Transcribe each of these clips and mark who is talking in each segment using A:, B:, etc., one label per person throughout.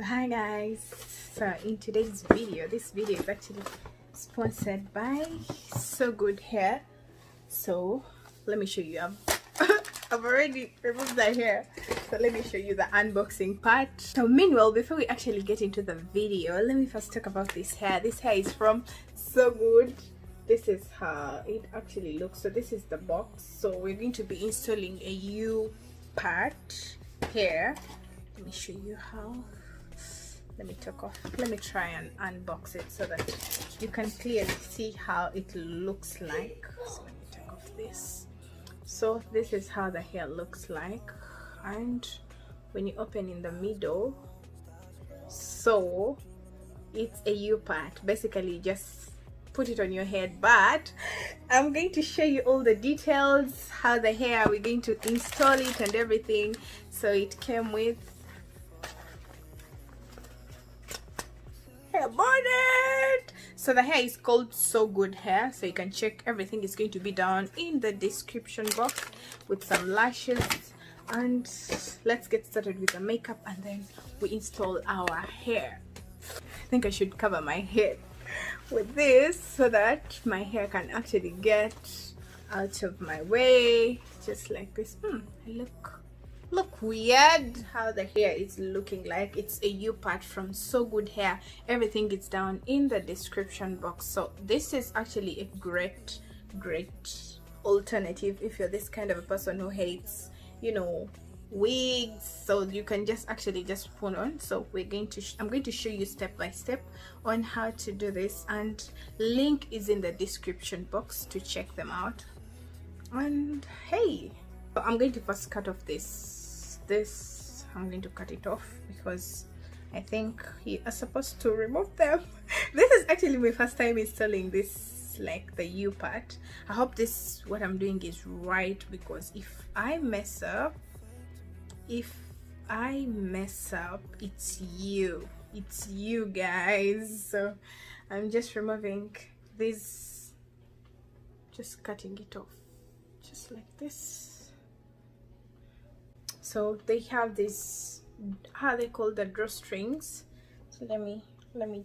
A: So hi guys, so in today's video, this video is actually sponsored by Sogoodhair. So let me show you. I've already removed the hair, so let me show you the unboxing part. So meanwhile, before we actually get into the video, let me first talk about this hair. This hair is from Sogood. This is how it actually looks. So this is the box. So we're going to be installing a U part here. Let me show you how. Let me try and unbox it so that you can clearly see how it looks like. So let me take off this. So this is how the hair looks like, and when you open in the middle, so it's a U part. Basically just put it on your head, but I'm going to show you all the details, how the hair, we're going to install it and everything. So it came with hair bonnet. So the hair is called Sogoodhair, so you can check everything is going to be down in the description box with some lashes. And let's get started with the makeup and then we install our hair. I think I should cover my head with this so that my hair can actually get out of my way, just like this. I look weird how the hair is looking like. It's a U part from Sogoodhair. Everything is down in the description box. So this is actually a great alternative if you're this kind of a person who hates, you know, wigs. So you can just put on. So I'm going to show you step by step on how to do this, and link is in the description box to check them out. And hey, so I'm going to first cut off this. I'm going to cut it off because I think you are supposed to remove them. This is actually my first time installing this, like the U part. I hope what I'm doing is right, because if I mess up, it's you guys. So I'm just removing this, just cutting it off just like this. So they have this, how they call the drawstrings. So let me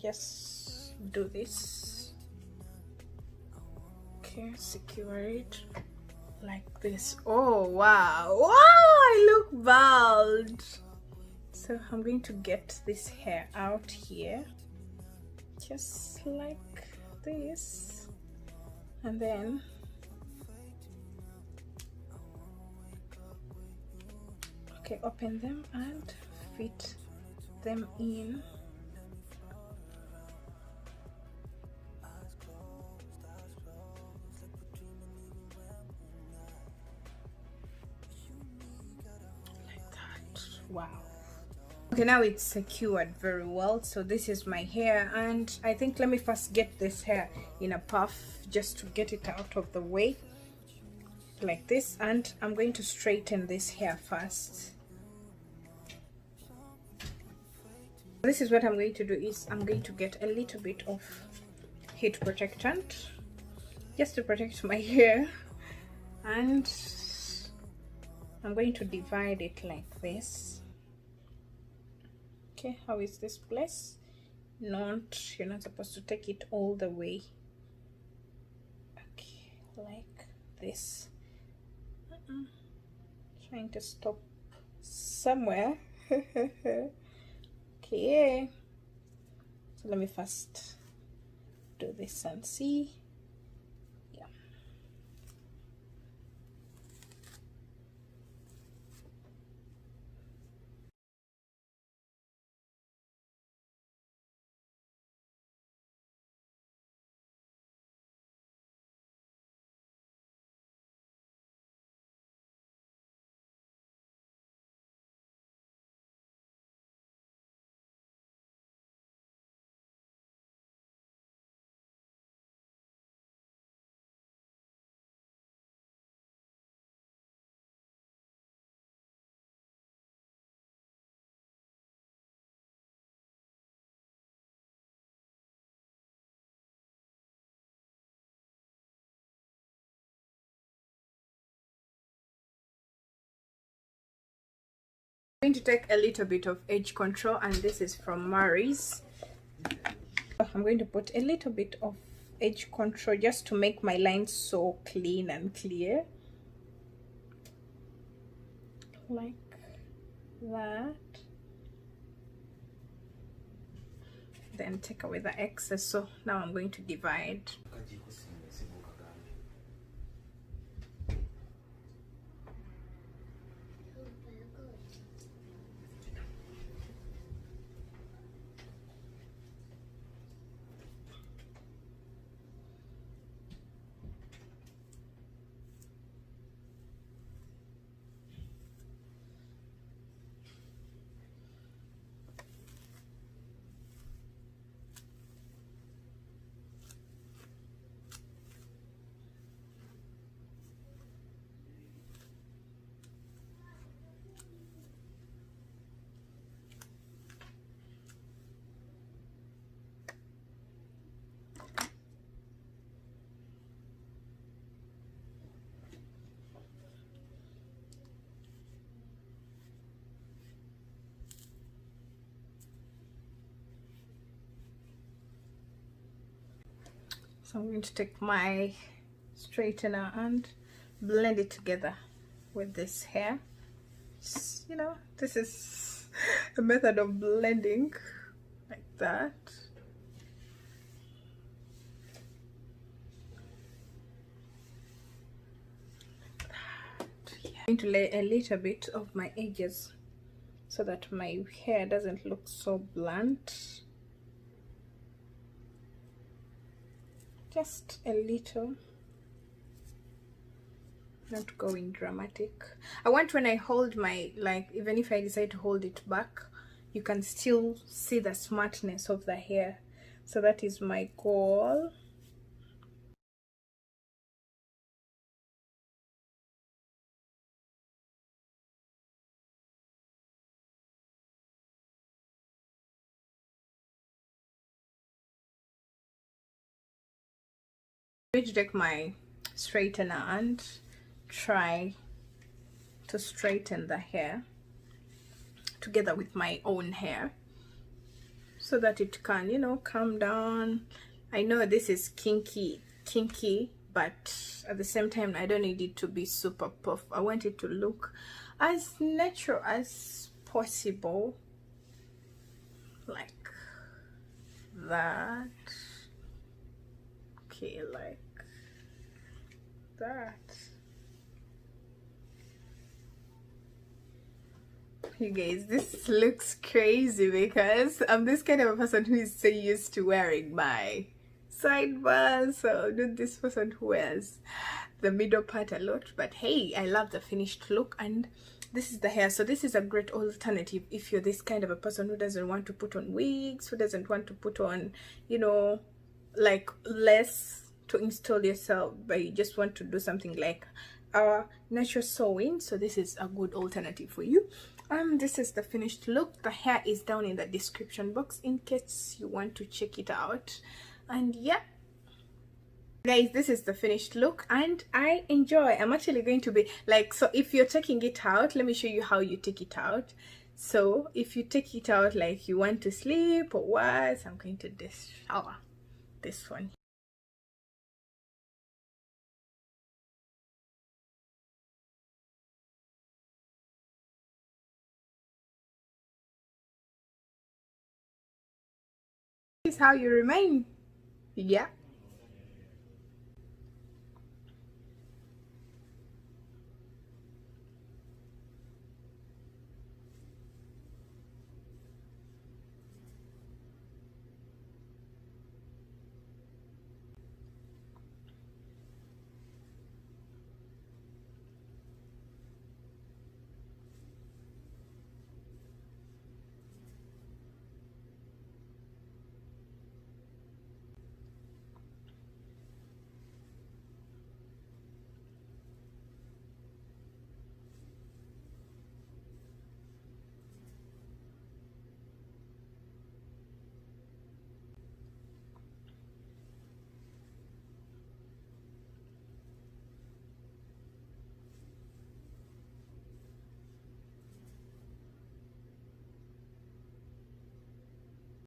A: just do this. Okay, secure it like this. Oh wow, I look bald. So I'm going to get this hair out here just like this, and then okay, open them and fit them in. Like that. Wow. Okay, now it's secured very well. So this is my hair, and I think let me first get this hair in a puff just to get it out of the way like this, and I'm going to straighten this hair first. This is what I'm going to do, is I'm going to get a little bit of heat protectant just to protect my hair, and I'm going to divide it like this. Okay, how is this place? You're not supposed to take it all the way. Okay, like this. Trying to stop somewhere. Okay, so let me first do this and see. I'm going to take a little bit of edge control, and this is from Mary's. I'm going to put a little bit of edge control just to make my lines so clean and clear, like that. Then take away the excess. So now I'm going to divide. So I'm going to take my straightener and blend it together with this hair. You know, this is a method of blending, like that. I'm going to lay a little bit of my edges so that my hair doesn't look so blunt. Just a little, not going dramatic. I want when I hold my, like, even if I decide to hold it back, you can still see the smartness of the hair. So that is my goal. I'm going to take my straightener and try to straighten the hair together with my own hair so that it can, you know, come down. I know this is kinky, but at the same time I don't need it to be super puff. I want it to look as natural as possible, like that. Okay, like that. You guys, this looks crazy because I'm this kind of a person who is so used to wearing my sidebars. So I'm not this person who wears the middle part a lot, but hey, I love the finished look. And this is the hair, so this is a great alternative if you're this kind of a person who doesn't want to put on wigs, who doesn't want to put on, you know, like less to install yourself, but you just want to do something like our natural sewing. So this is a good alternative for you. This is the finished look. The hair is down in the description box in case you want to check it out. And yeah, guys, this is the finished look and I enjoy. I'm actually going to be like, so if you're taking it out, let me show you how you take it out. So if you take it out like you want to sleep or what, I'm going to shower this one. This is how you remain. Yeah.